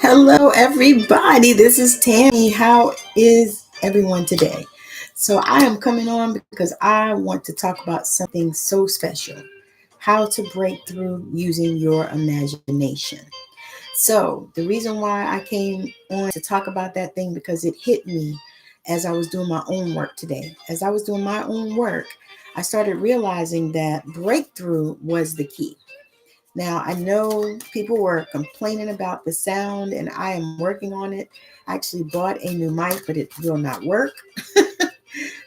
Hello, everybody. This is Tammy. How is everyone today? So, I am coming on because I want to talk about something so special: how to break through using your imagination. So, the reason why I came on to talk about that thing because it hit me as I was doing my own work today. As I was doing my own work, I started realizing that breakthrough was the key. Now, I know people were complaining about the sound, and I am working on it. I actually bought a new mic, but it will not work.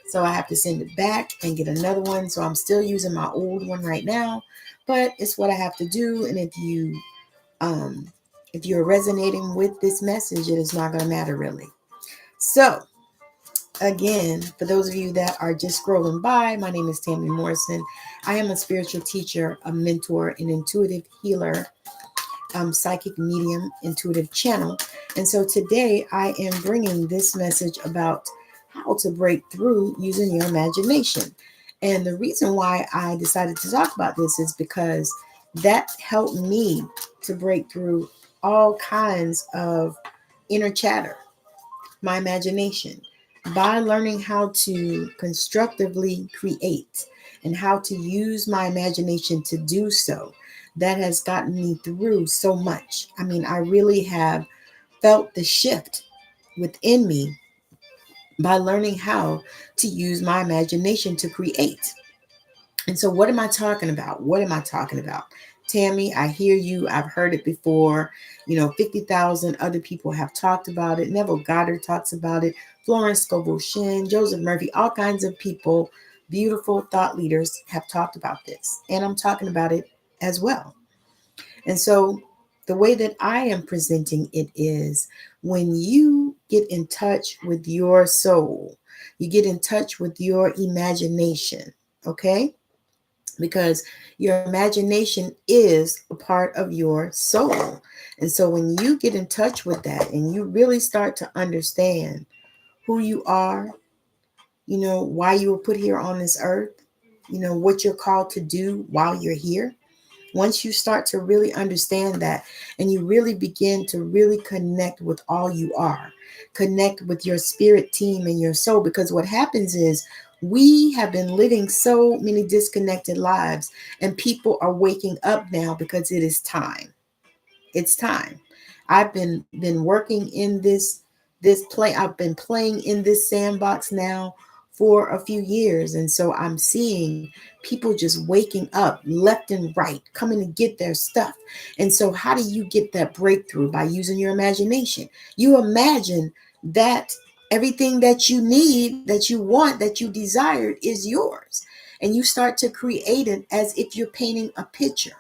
So I have to send it back and get another one. So I'm still using my old one right now, but it's what I have to do. And um, if you're resonating with this message, it is not going to matter really. So again, for those of you that are just scrolling by, my name is Tammy Morrison. I am a spiritual teacher, a mentor, an intuitive healer, psychic medium, intuitive channel. And so today I am bringing this message about how to break through using your imagination. And the reason why I decided to talk about this is because that helped me to break through all kinds of inner chatter, my imagination, by learning how to constructively create and how to use my imagination to do so. That has gotten me through so much. I mean, I really have felt the shift within me by learning how to use my imagination to create. And so, what am I talking about? What am I talking about? Tammy, I hear you. I've heard it before. 50,000 other people have talked about it. Neville Goddard talks about it. Florence Scovel Shinn, Joseph Murphy, all kinds of people, beautiful thought leaders have talked about this. And I'm talking about it as well. And so, the way that I am presenting it is when you get in touch with your soul, you get in touch with your imagination, okay? Because your imagination is a part of your soul. And so when you get in touch with that and you really start to understand who you are, why you were put here on this earth, what you're called to do while you're here. Once you start to really understand that and you really begin to really connect with all you are, connect with your spirit team and your soul, because what happens is we have been living so many disconnected lives and people are waking up now because it is time. It's time. I've been working in this play. I've been playing in this sandbox now for a few years, and so I'm seeing people just waking up left and right, coming to get their stuff. And so, how do you get that breakthrough? By using your imagination. You imagine that everything that you need, that you want, that you desired is yours, and you start to create it as if you're painting a picture.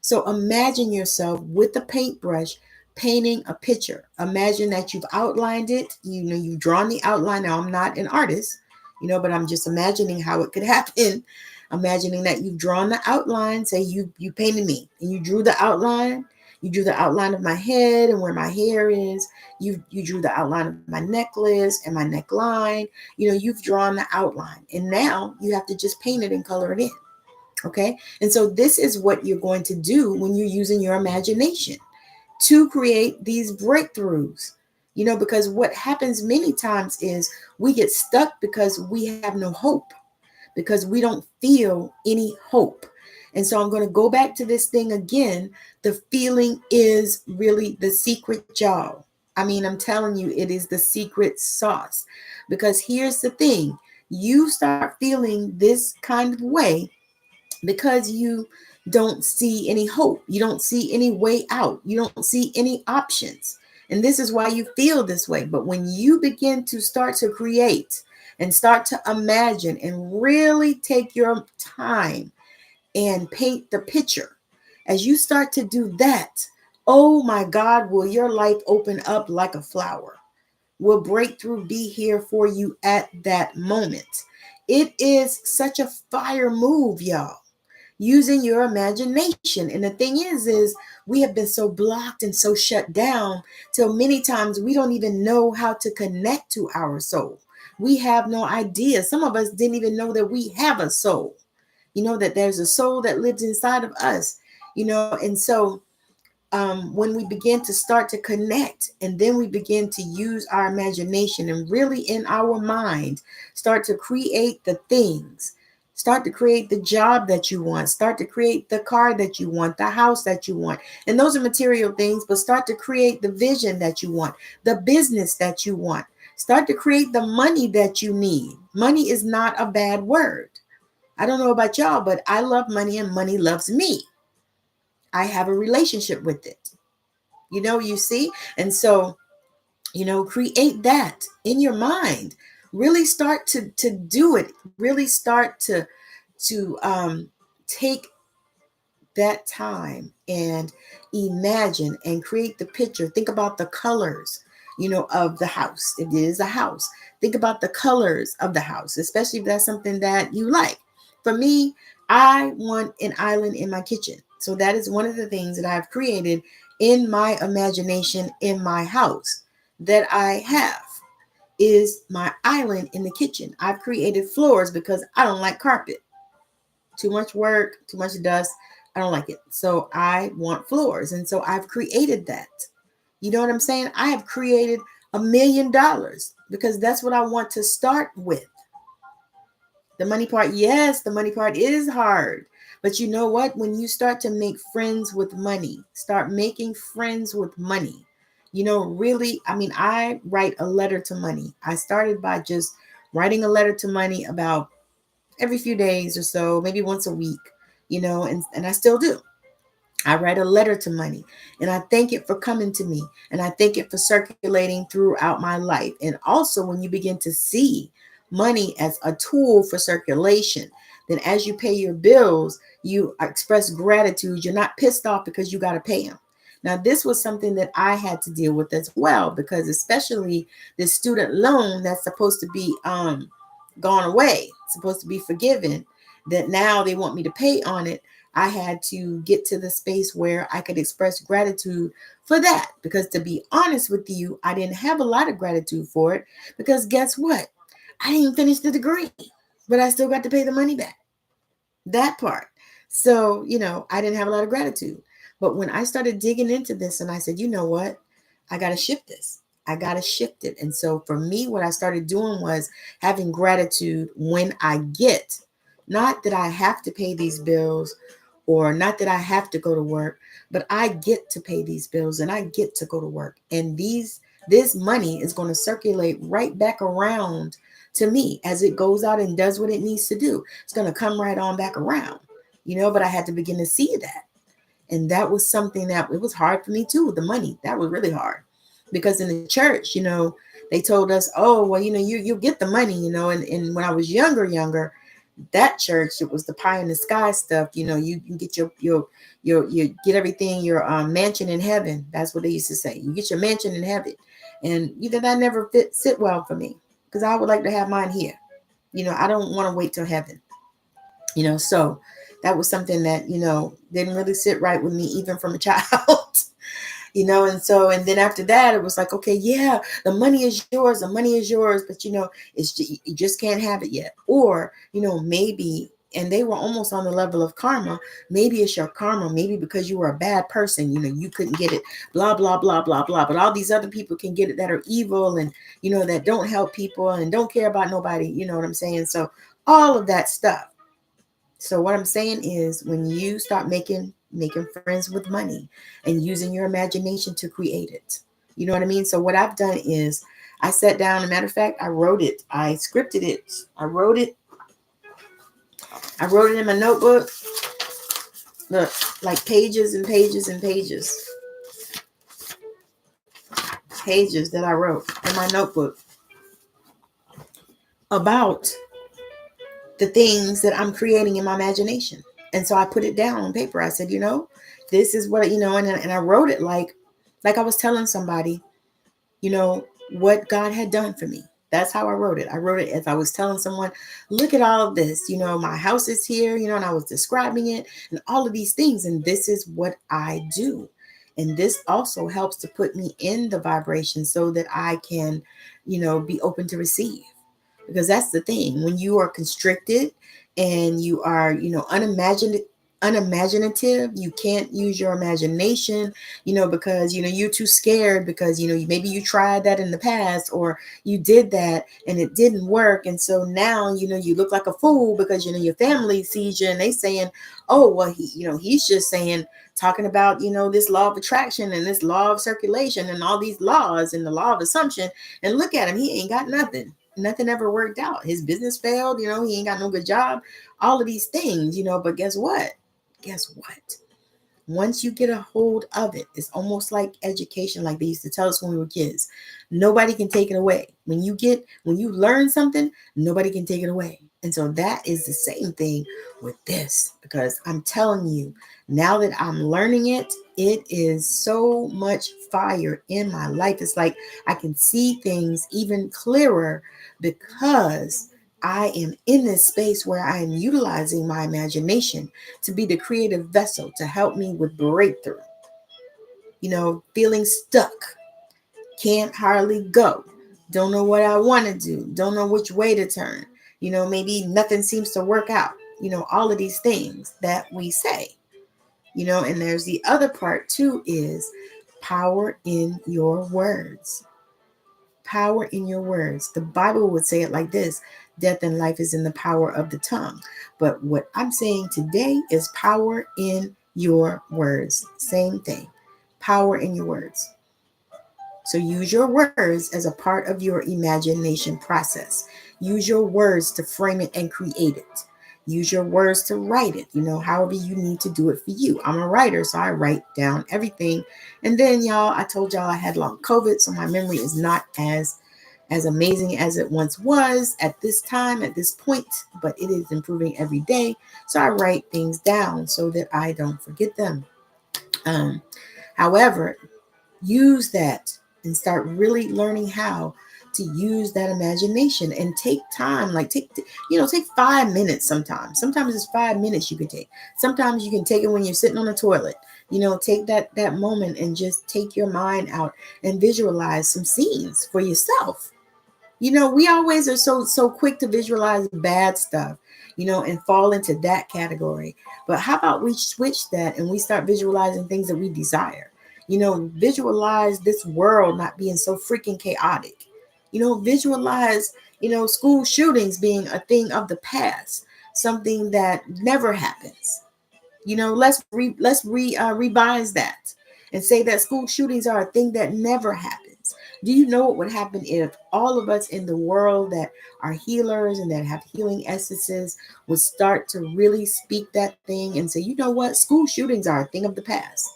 So imagine yourself with a paintbrush painting a picture. Imagine that you've outlined it. You've drawn the outline. Now, I'm not an artist, but I'm just imagining how it could happen. Imagining that you've drawn the outline. Say you painted me and you drew the outline. You drew the outline of my head and where my hair is. You drew the outline of my necklace and my neckline. You've drawn the outline. And now you have to just paint it and color it in. Okay. And so this is what you're going to do when you're using your imagination to create these breakthroughs. Because what happens many times is we get stuck because we have no hope, because we don't feel any hope. And so I'm going to go back to this thing again. The feeling is really the secret, y'all. I mean, I'm telling you, it is the secret sauce. Because here's the thing: you start feeling this kind of way because you don't see any hope. You don't see any way out. You don't see any options. And this is why you feel this way. But when you begin to start to create and start to imagine and really take your time and paint the picture, as you start to do that, oh my God, will your life open up like a flower? Will breakthrough be here for you at that moment? It is such a fire move, y'all, using your imagination. And the thing is we have been so blocked and so shut down till many times we don't even know how to connect to our soul. We have no idea. Some of us didn't even know that we have a soul, that there's a soul that lives inside of us, and so when we begin to start to connect, and then we begin to use our imagination and really in our mind start to create the things, start to create the job that you want, start to create the car that you want, the house that you want. And those are material things, but start to create the vision that you want, the business that you want. Start to create the money that you need. Money is not a bad word. I don't know about y'all, but I love money and money loves me. I have a relationship with it. You see? And so, create that in your mind. Really start to do it. Really start to take that time and imagine and create the picture. Think about the colors, of the house. If it is a house, think about the colors of the house, especially if that's something that you like. For me, I want an island in my kitchen. So that is one of the things that I've created in my imagination in my house that I have is my island in the kitchen. I've created floors because I don't like carpet. Too much work, too much dust. I don't like it. So I want floors. And so I've created that. You know what I'm saying? I have created $1 million because that's what I want to start with. The money part, yes, the money part is hard. But you know what? When you start to make friends with money, start making friends with money, really, I write a letter to money. I started by just writing a letter to money about every few days or so, maybe once a week, and I still do. I write a letter to money and I thank it for coming to me and I thank it for circulating throughout my life. And also, when you begin to see money as a tool for circulation, then as you pay your bills, you express gratitude. You're not pissed off because you got to pay them. Now, this was something that I had to deal with as well, because especially the student loan that's supposed to be gone away, supposed to be forgiven, that now they want me to pay on it. I had to get to the space where I could express gratitude for that. Because to be honest with you, I didn't have a lot of gratitude for it, because guess what? I didn't finish the degree, but I still got to pay the money back. That part. So, I didn't have a lot of gratitude. But when I started digging into this and I said, you know what? I got to shift this. I got to shift it. And so for me, what I started doing was having gratitude when I get, not that I have to pay these bills or not that I have to go to work, but I get to pay these bills and I get to go to work. And this money is going to circulate right back around to me as it goes out and does what it needs to do. It's going to come right on back around, but I had to begin to see that. And that was something that it was hard for me too. The money, that was really hard, because in the church, they told us, oh, well, you'll get the money, and when I was younger, that church, it was the pie in the sky stuff. You can get your get everything, your mansion in heaven. That's what they used to say. You get your mansion in heaven. And that never sit well for me, because I would like to have mine here. I don't want to wait till heaven. So that was something that, didn't really sit right with me, even from a child. And then after that, it was like, okay, yeah, the money is yours, but you just can't have it yet. Or, maybe, and they were almost on the level of karma. Maybe it's your karma, maybe because you were a bad person, you couldn't get it, blah, blah, blah, blah, blah. But all these other people can get it that are evil and, that don't help people and don't care about nobody. You know what I'm saying? So all of that stuff. So what I'm saying is, when you start making friends with money and using your imagination to create it, you know what I mean? So what I've done is I sat down. As a matter of fact, I wrote it. I scripted it. I wrote it in my notebook. Look, like pages and pages and pages. Pages that I wrote in my notebook about the things that I'm creating in my imagination. And so I put it down on paper. I said, this is what, and I wrote it like I was telling somebody, what God had done for me. That's how I wrote it. I wrote it as I was telling someone, look at all of this, my house is here, and I was describing it and all of these things. And this is what I do. And this also helps to put me in the vibration so that I can, be open to receive. Because that's the thing. When you are constricted and you are, unimaginative. You can't use your imagination, because you're too scared, because maybe you tried that in the past, or you did that and it didn't work, and so now you look like a fool, because your family sees you and they saying, oh well, he's just saying, talking about this law of attraction and this law of circulation and all these laws and the law of assumption, and look at him, he ain't got nothing ever worked out, his business failed, he ain't got no good job, all of these things, but guess what? Once you get a hold of it, it's almost like education, like they used to tell us when we were kids. Nobody can take it away. When you learn something, nobody can take it away. And so that is the same thing with this, because I'm telling you, now that I'm learning it, it is so much fire in my life. It's like I can see things even clearer because I am in this space where I am utilizing my imagination to be the creative vessel to help me with breakthrough. Feeling stuck, can't hardly go, don't know what I want to do, don't know which way to turn, maybe nothing seems to work out, all of these things that we say, and there's the other part too, is power in your words. Power in your words. The Bible would say it like this: death and life is in the power of the tongue. But what I'm saying today is power in your words. Same thing. Power in your words. So use your words as a part of your imagination process. Use your words to frame it and create it. Use your words to write it, however you need to do it for you. I'm a writer, so I write down everything. And then, y'all, I told y'all I had long COVID, so my memory is not as amazing as it once was at this time, at this point, but it is improving every day. So I write things down so that I don't forget them. However, use that and start really learning how to use that imagination and take time, like take 5 minutes. Sometimes it's 5 minutes you can take. Sometimes you can take it when you're sitting on the toilet. Take that moment and just take your mind out and visualize some scenes for yourself. We always are so quick to visualize bad stuff, and fall into that category. But how about we switch that and we start visualizing things that we desire? Visualize this world not being so freaking chaotic. Visualize, school shootings being a thing of the past, something that never happens. Let's revise that and say that school shootings are a thing that never happens. Do you know what would happen if all of us in the world that are healers and that have healing essences would start to really speak that thing and say, you know what, school shootings are a thing of the past.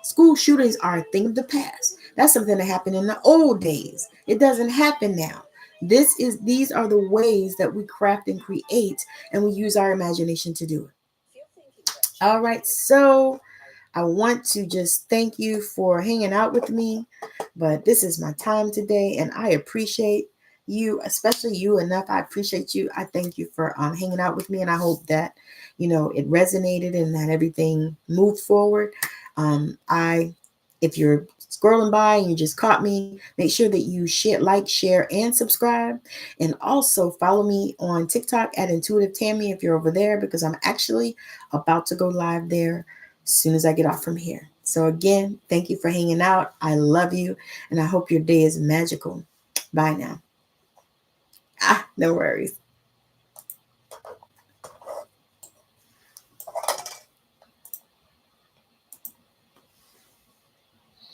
School shootings are a thing of the past. That's something that happened in the old days. It doesn't happen now. These are the ways that we craft and create, and we use our imagination to do it. All right, so I want to just thank you for hanging out with me, but this is my time today, and I appreciate you, especially you enough. I appreciate you. I thank you for hanging out with me, and I hope that it resonated and that everything moved forward. If you're scrolling by and you just caught me, make sure that you share, and subscribe, and also follow me on TikTok at Intuitive Tammy if you're over there, because I'm actually about to go live there as soon as I get off from here. So again, thank you for hanging out. I love you, and I hope your day is magical. Bye now. No worries.